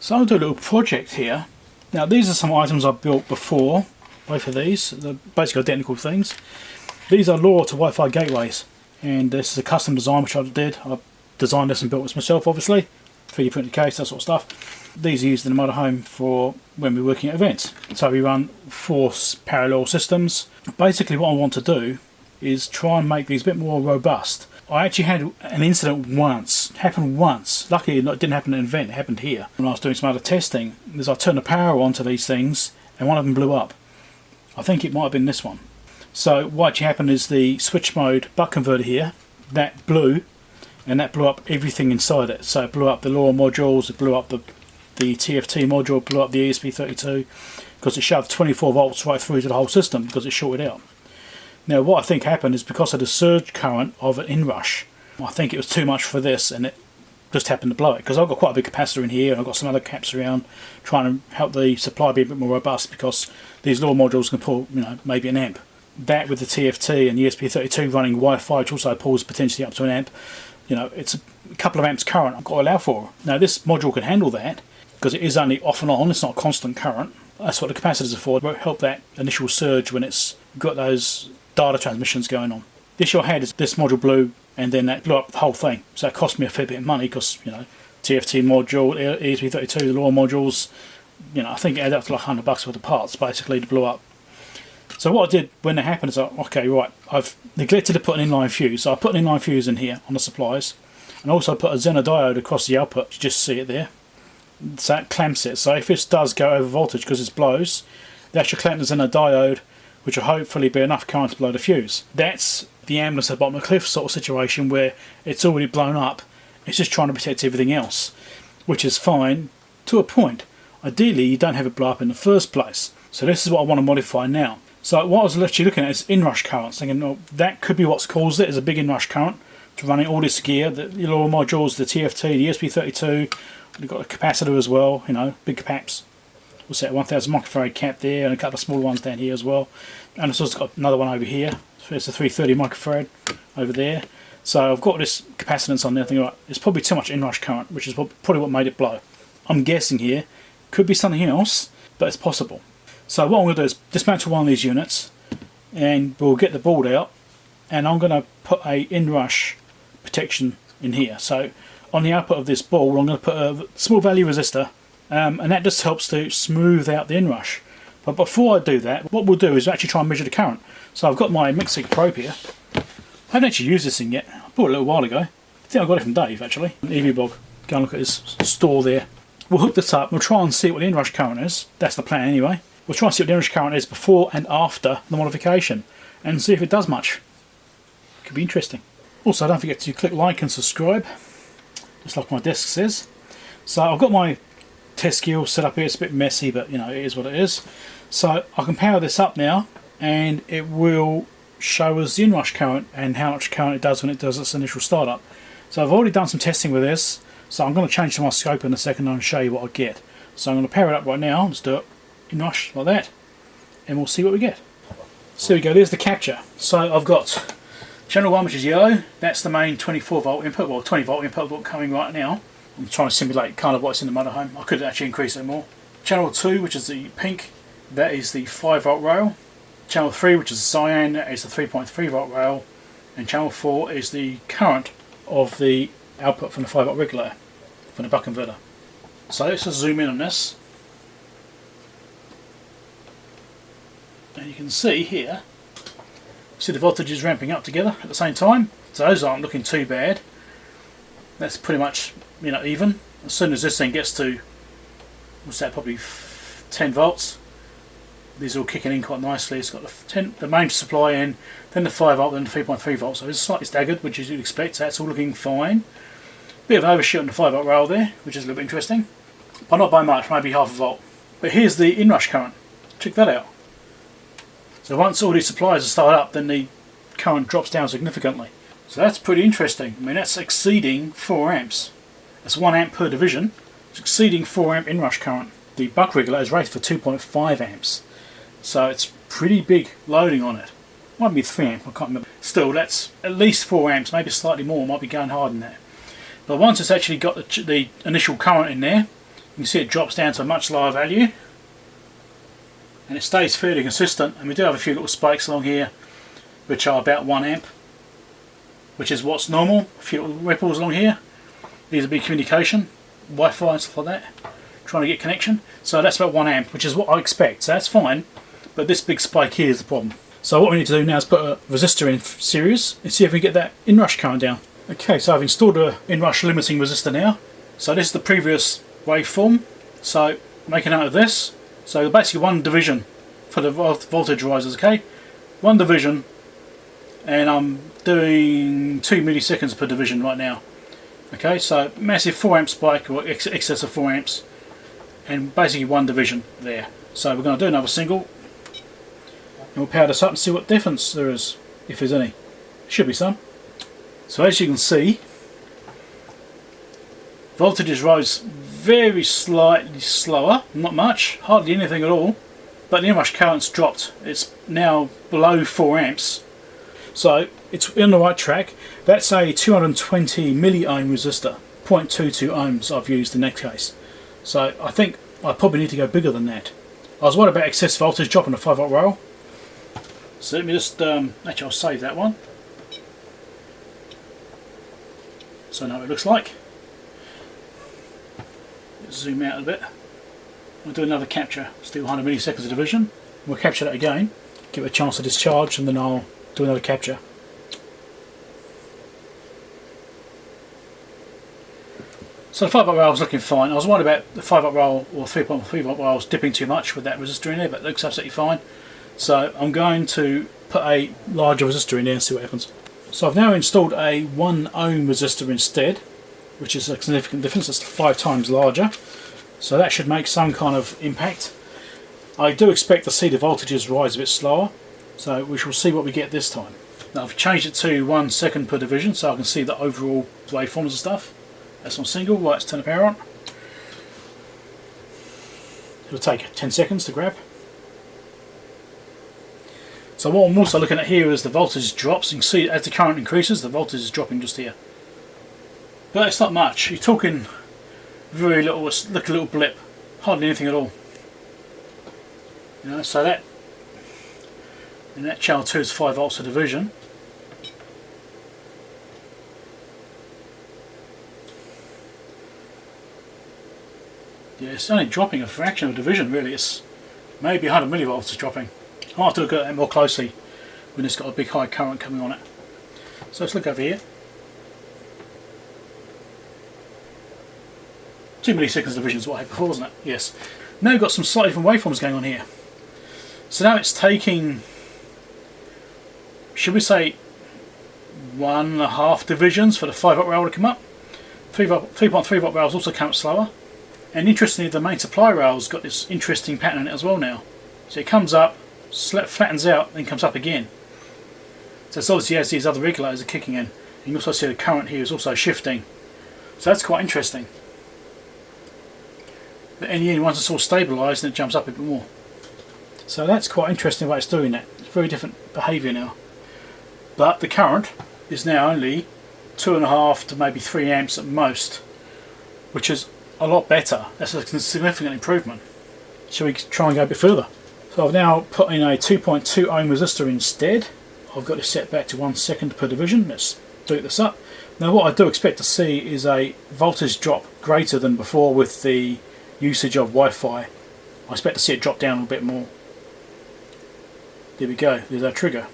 So I'll do a little project here. Now these are some items I've built before, both of these, they're basically identical things. These are LoRa to Wi-Fi gateways, and this is a custom design which I did. I designed this and built this myself, obviously. 3D printed case, that sort of stuff. These are used in the motorhome for when we're working at events. So we run 4 parallel systems. Basically what I want to do is try and make these a bit more robust. I actually had an incident once, happened once. Luckily it didn't happen at an event, it happened here. When I was doing some other testing, is I turned the power on to these things and one of them blew up. I think it might have been this one. So what actually happened is the switch mode buck converter here, that blew, and that blew up everything inside it. So it blew up the LoRa modules, it blew up the TFT module, blew up the ESP32, because it shoved 24 volts right through to the whole system because it shorted out. Now what I think happened is because of the surge current of an Inrush, I think it was too much for this and it just happened to blow it, because I've got quite a big capacitor in here and I've got some other caps around trying to help the supply be a bit more robust, because these LoRa modules can pull, you know, maybe an amp. That with the TFT and the ESP32 running Wi-Fi, which also pulls potentially up to an amp, you know, it's a couple of amps current I've got to allow for. Now this module can handle that because it is only off and on, it's not constant current. That's what the capacitors are for. It won't help that initial surge when it's got those data transmissions going on. The issue I had is this module blew and then that blew up the whole thing. So it cost me a fair bit of money because, you know, TFT module, ESP32, the LoRa modules, you know, I think it added up to like $100 worth of parts basically to blow up. So what I did when that happened is, okay, right, I've neglected to put an inline fuse. So I put an inline fuse in here on the supplies, and also put a Zener diode across the output. You just see it there. So that clamps it. So if this does go over voltage because it blows, that should clamp the Zener diode, which will hopefully be enough current to blow the fuse. That's the ambulance at the bottom of the cliff sort of situation where it's already blown up. It's just trying to protect everything else, which is fine to a point. Ideally, you don't have it blow up in the first place. So this is what I want to modify now. So what I was actually looking at is inrush currents, thinking, oh, that could be what's caused it, is a big inrush current to running all this gear, the LoRa modules, the TFT, the ESP32, we've got a capacitor as well, you know, big caps. We'll set a 1000 microfarad cap there and a couple of smaller ones down here as well. And it's also got another one over here, so it's a 330 microfarad over there. So I've got this capacitance on there, thinking, right, it's probably too much inrush current, which is probably what made it blow. I'm guessing here, could be something else, but it's possible. So what I'm going to do is dismantle one of these units and we'll get the board out, and I'm going to put a inrush protection in here. So on the output of this board I'm going to put a small value resistor, and that just helps to smooth out the inrush. But before I do that, what we'll do is actually try and measure the current. So I've got my Micsig probe here. I haven't actually used this thing yet. I bought it a little while ago. I think I got it from Dave actually. EVblog. Go and look at his store there. We'll hook this up, we'll try and see what the inrush current is. That's the plan anyway. We'll try and see what the inrush current is before and after the modification and see if it does much. Could be interesting. Also, don't forget to click like and subscribe, just like my desk says. So I've got my test gear set up here. It's a bit messy, but you know, it is what it is. So I can power this up now and it will show us the inrush current and how much current it does when it does its initial startup. So I've already done some testing with this, so I'm going to change to my scope in a second and show you what I get. So I'm going to power it up right now. Let's do it inrush like that, and we'll see what we get. So there we go, there's the capture. So I've got channel 1, which is yellow. That's the main 24 volt input, well 20 volt input coming right now. I'm trying to simulate kind of what's in the motorhome. I could actually increase it more. Channel 2, which is the pink, that is the 5 volt rail. Channel 3, which is cyan, that is the 3.3 volt rail. And channel 4 is the current of the output from the 5 volt regulator, from the buck converter. So let's just zoom in on this. And you can see here, see the voltages ramping up together at the same time. So those aren't looking too bad. That's pretty much, you know, even. As soon as this thing gets to, what's that, probably 10 volts, these are all kicking in quite nicely. It's got the main supply in, then the 5 volt, then the 3.3 volts. So it's slightly staggered, which you'd expect. So that's all looking fine. Bit of an overshoot on the 5 volt rail there, which is a little bit interesting, but not by much, maybe half a volt. But here's the inrush current. Check that out. So once all these supplies are started up, then the current drops down significantly. So that's pretty interesting. I mean, that's exceeding 4 amps. That's 1 amp per division. It's exceeding 4 amp inrush current. The buck regulator is rated for 2.5 amps. So it's pretty big loading on it. Might be 3 amp, I can't remember. Still, that's at least 4 amps, maybe slightly more, might be going hard in there. But once it's actually got the initial current in there, can see it drops down to a much lower value, and it stays fairly consistent. And we do have a few little spikes along here which are about 1 amp, which is what's normal. A few little ripples along here. These would be communication, Wi-Fi and stuff like that, trying to get connection. So that's about 1 amp, which is what I expect, so that's fine. But this big spike here is the problem. So what we need to do now is put a resistor in series and see if we can get that inrush current down. Okay, so I've installed a inrush limiting resistor now. So this is the previous waveform. So make a note of this. So basically one division for the voltage risers, okay? One division, and I'm doing 2 milliseconds per division right now. Okay, so massive 4 amp spike, or excess of 4 amps, and basically one division there. So we're going to do another single, and we'll power this up and see what difference there is, if there's any. Should be some. So as you can see, voltages rose very slightly slower, not much, hardly anything at all, but the inrush current's dropped. It's now below 4 amps. So it's in the right track. That's a 220 milliohm resistor, 0.22 ohms I've used in that case. So I think I probably need to go bigger than that. I was worried about excess voltage dropping a 5-volt rail. So let me just, actually I'll save that one. So I know what it looks like. Let's zoom out a bit. We'll do another capture, still 100 milliseconds of division. We'll capture that again, give it a chance to discharge, and then I'll do another capture. So the 5-volt rail is looking fine. I was worried about the 5-volt rail or 3.3 volt rails dipping too much with that resistor in there, but it looks absolutely fine. So I'm going to put a larger resistor in there and see what happens. So I've now installed a 1 ohm resistor instead, which is a significant difference. It's 5 times larger. So that should make some kind of impact. I do expect to see the voltages rise a bit slower, so we shall see what we get this time. Now I've changed it to 1 second per division so I can see the overall waveforms and stuff. That's on single. Right, let's turn the power on. It'll take 10 seconds to grab. So what I'm also looking at here is the voltage drops. You can see as the current increases, the voltage is dropping just here. But it's not much. You're talking very little, it's like a little blip, hardly anything at all. You know, so that, and that channel 2 is 5 volts a division. Yeah, it's only dropping a fraction of a division really. It's maybe 100 millivolts is dropping. I'll have to look at it more closely when it's got a big high current coming on it. So let's look over here. 2 milliseconds division is what I had before, wasn't it? Yes. Now we've got some slightly different waveforms going on here. So now it's taking, should we say, 1.5 divisions for the 5-volt rail to come up. 3.3 volt rails also come up slower. And interestingly, the main supply rail's got this interesting pattern in it as well now. So it comes up, flattens out, then comes up again. So it's obviously as these other regulators are kicking in. You can also see the current here is also shifting. So that's quite interesting. But in the end, once it's all stabilised, then it jumps up a bit more. So that's quite interesting way it's doing that. It's very different behaviour now. But the current is now only 2.5 to maybe 3 amps at most, which is a lot better. That's a significant improvement. Shall we try and go a bit further? So I've now put in a 2.2 ohm resistor instead. I've got it set back to 1 second per division. Let's do this up. Now what I do expect to see is a voltage drop greater than before with the usage of Wi-Fi. I expect to see it drop down a little bit more. There we go, there's our trigger.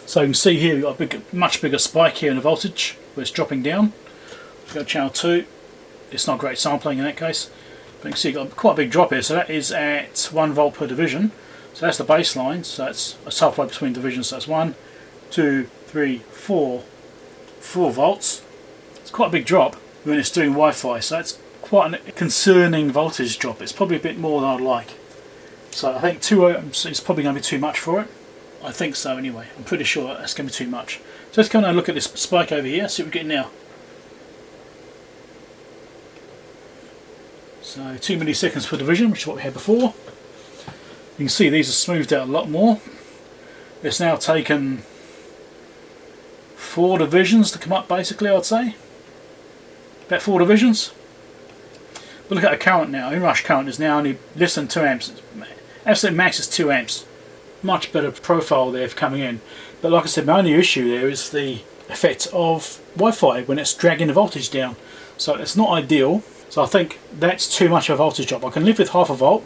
So you can see here we've got a much bigger spike here in the voltage where it's dropping down. We've got channel 2. It's not great sampling in that case, but you can see you've got quite a big drop here. So that is at 1 volt per division. So that's the baseline. So that's a halfway between divisions. So that's 1, 2, 3, 4 volts. It's quite a big drop when it's doing Wi-Fi. So that's quite a concerning voltage drop. It's probably a bit more than I'd like. So I think 2 ohms is probably going to be too much for it. I think so anyway. I'm pretty sure that's going to be too much. So let's come and look at this spike over here, see what we get now. So 2 milliseconds per division, which is what we had before. You can see these are smoothed out a lot more. It's now taken 4 divisions to come up basically, I'd say. About 4 divisions. But look at the current now. Inrush current is now only less than 2 amps. Absolute max is 2 amps. Much better profile there for coming in. But like I said, my only issue there is the effect of Wi-Fi when it's dragging the voltage down. So it's not ideal. So I think that's too much of a voltage drop. I can live with half a volt,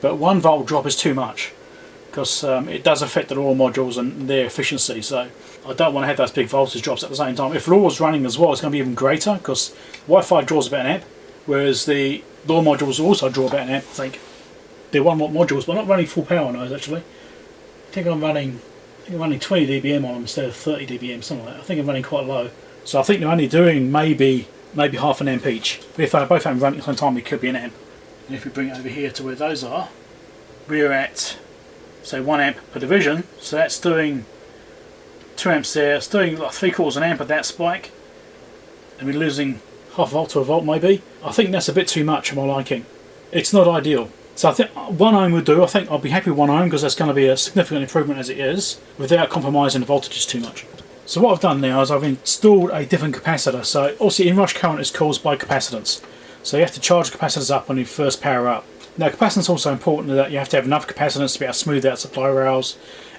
but 1 volt drop is too much, because it does affect the LoRa modules and their efficiency. So I don't want to have those big voltage drops at the same time. If LoRa's running as well, it's going to be even greater, because Wi-Fi draws about an amp, whereas the LoRa modules also draw about an amp, I think. They're 1 watt modules, but I'm not running full power on those actually. I think I'm running 20 dBm on them instead of 30 dBm, something like that. I think I'm running quite low. So I think they're only doing maybe half an amp each. But if they both haven't running at the same time, it could be an amp. And if we bring it over here to where those are, we're at, say, 1 amp per division. So that's doing 2 amps there. It's doing like 3/4 an amp at that spike. And we're losing half a volt to a volt maybe. I think that's a bit too much for my liking. It's not ideal. So I think 1 ohm would do. I think I'll be happy with 1 ohm, because that's going to be a significant improvement as it is, without compromising the voltages too much. So what I've done now is I've installed a different capacitor. So obviously inrush current is caused by capacitance. So you have to charge the capacitors up when you first power up. Now capacitance is also important in that you have to have enough capacitance to be able to smooth out supply rails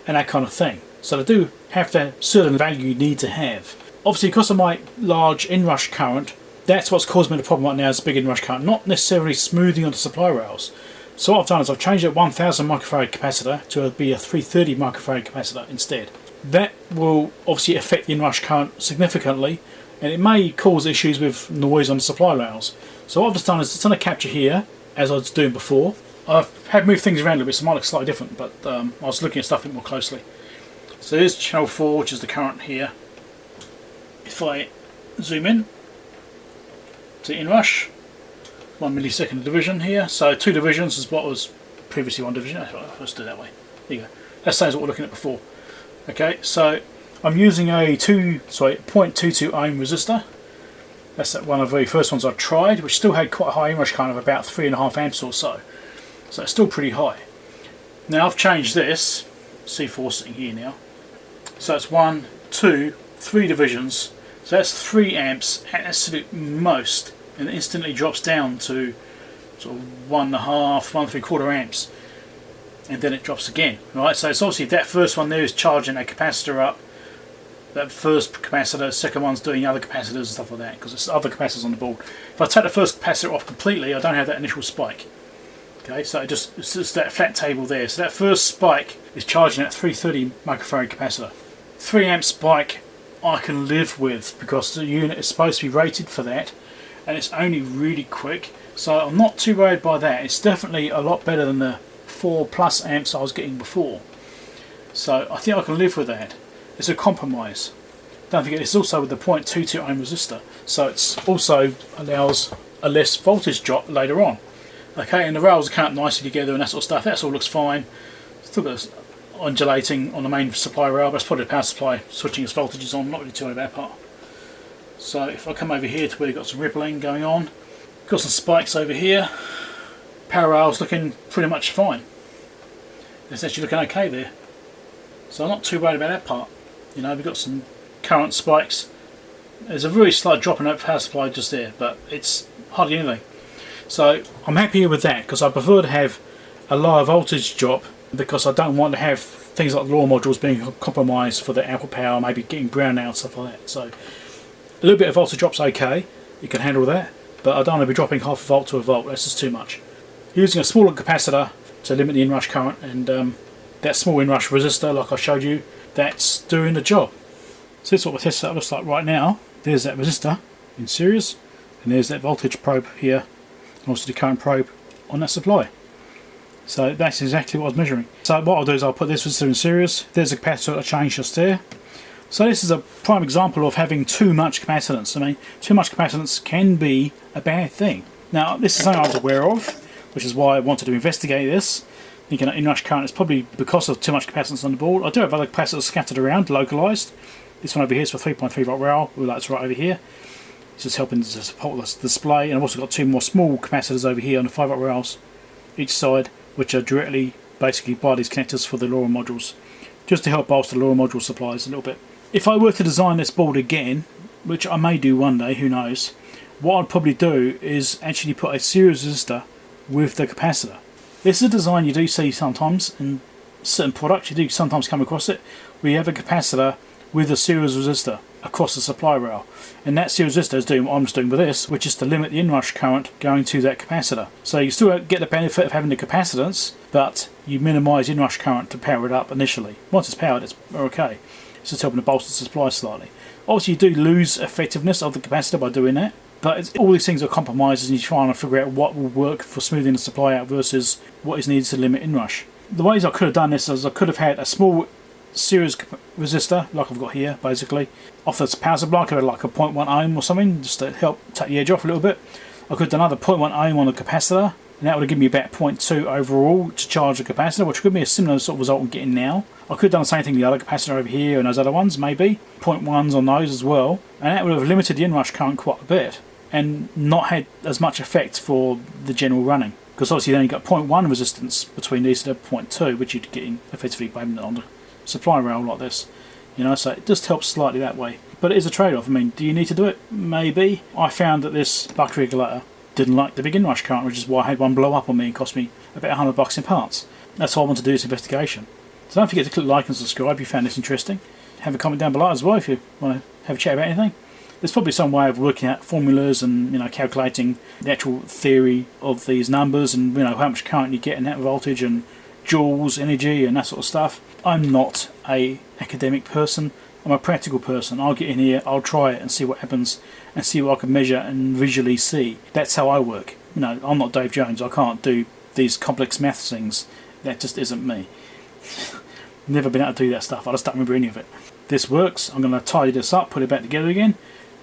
and that kind of thing. So they do have the certain value you need to have. Obviously because of my large inrush current, that's what's caused me the problem right now, is big inrush current, not necessarily smoothing on the supply rails. So what I've done is I've changed that 1000 microfarad capacitor to be a 330 microfarad capacitor instead. That will obviously affect the inrush current significantly, and it may cause issues with noise on the supply rails. So what I've just done is it's on a capture here, as I was doing before. I've had moved things around a little bit, so it might look slightly different, but I was looking at stuff a bit more closely. So here's channel 4, which is the current here. If I zoom in to inrush, 1 millisecond division here, so 2 divisions is what was previously 1 division. Let's do it that way. There you go. That's the same as what we're looking at before. Okay, so I'm using a 0.22 ohm resistor. That's one of the very first ones I tried, which still had quite a high inrush current of about 3.5 amps or so. So it's still pretty high. Now I've changed this, C4 sitting here now. So it's 1, 2, 3 divisions. So that's 3 amps at absolute most, and it instantly drops down to sort of 1.5, 1.75 amps, and then it drops again. Right, so it's obviously that first one there is charging a capacitor up. That first capacitor, second one's doing other capacitors and stuff like that, because there's other capacitors on the board. If I take the first capacitor off completely, I don't have that initial spike. Okay, so it's just that flat table there. So that first spike is charging at 330 microfarad capacitor. 3 amp spike I can live with, because the unit is supposed to be rated for that, and it's only really quick, so I'm not too worried by that. It's definitely a lot better than the 4+ amps I was getting before, so I think I can live with that. It's a compromise. Don't forget it's also with the 0.22 ohm resistor, so it's also allows a less voltage drop later on. Okay, and the rails are cut nicely together and that sort of stuff. That all looks fine. Still got this undulating on the main supply rail, but it's probably the power supply switching its voltages on. Not really too worried about that part. So if I come over here to where you've got some rippling going on, got some spikes over here. Power rail's looking pretty much fine. It's actually looking okay there. So I'm not too worried about that part. You know, we've got some current spikes. There's a very slight drop in that power supply just there, but it's hardly anything. So I'm happy with that, because I prefer to have a lower voltage drop, because I don't want to have things like LoRa modules being compromised for the output power, maybe getting brown out, stuff like that. So a little bit of voltage drop's okay, you can handle that, but I don't want to be dropping half a volt to a volt. That's just too much. Using a smaller capacitor to limit the inrush current, and that small inrush resistor like I showed you, that's doing the job. So this is what the test setup looks like right now. There's that resistor in series, and there's that voltage probe here, and also the current probe on that supply. So that's exactly what I was measuring. So what I'll do is I'll put this resistor in series. There's a capacitor I changed just there. So this is a prime example of having too much capacitance. I mean, too much capacitance can be a bad thing. Now this is something I was aware of, which is why I wanted to investigate this. Thinking that inrush current is probably because of too much capacitance on the board. I do have other capacitors scattered around, localized. This one over here is for 3.3 volt rail, that's right over here. It's just helping to support this display, and I've also got 2 more small capacitors over here on the 5 volt rails each side, which are directly basically by these connectors for the LoRa modules, just to help bolster LoRa module supplies a little bit. If I were to design this board again, which I may do one day, who knows, what I'd probably do is actually put a series resistor with the capacitor. This is a design you do see sometimes in certain products. You do sometimes come across it where you have a capacitor with a series resistor across the supply rail, and that series resistor is doing what I'm just doing with this, which is to limit the inrush current going to that capacitor. So you still get the benefit of having the capacitance, but you minimise inrush current to power it up initially. Once it's powered, it's okay. It's just helping to bolster the supply slightly. Obviously you do lose effectiveness of the capacitor by doing that, but all these things are compromises and you're trying to figure out what will work for smoothing the supply out versus what is needed to limit inrush. The ways I could have done this is I could have had a small series resistor, like I've got here, basically. Off the power supply, I could have like a 0.1 ohm or something, just to help take the edge off a little bit. I could have done another 0.1 ohm on the capacitor, and that would have given me about 0.2 overall to charge the capacitor, which could be a similar sort of result I'm getting now. I could have done the same thing with the other capacitor over here and those other ones, maybe. 0.1s on those as well, and that would have limited the inrush current quite a bit, and not had as much effect for the general running. Because obviously you only got 0.1 resistance between these to 0.2, which you'd get effectively blamed on the supply rail like this, you know, so it just helps slightly that way. But it is a trade-off. I mean, do you need to do it? Maybe. I found that this buck regulator didn't like the big inrush current, which is why I had one blow up on me and cost me about $100 in parts. That's why I want to do this investigation. So don't forget to click like and subscribe if you found this interesting. Have a comment down below as well if you want to have a chat about anything. There's probably some way of working out formulas and, you know, calculating the actual theory of these numbers and, you know, how much current you get in that voltage and joules, energy and that sort of stuff. I'm not a academic person, I'm a practical person. I'll get in here, I'll try it and see what happens and see what I can measure and visually see. That's how I work. You know, I'm not Dave Jones, I can't do these complex maths things. That just isn't me. Never been able to do that stuff, I just don't remember any of it. This works, I'm going to tidy this up, put it back together again,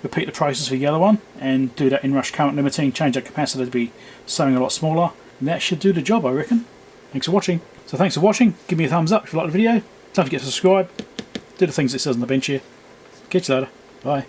repeat the process for the other one and do that inrush current limiting, change that capacitor to be something a lot smaller, and that should do the job, I reckon. Thanks for watching. So thanks for watching, give me a thumbs up if you like the video, don't forget to subscribe, do the things it says on the bench here. Catch you later, bye.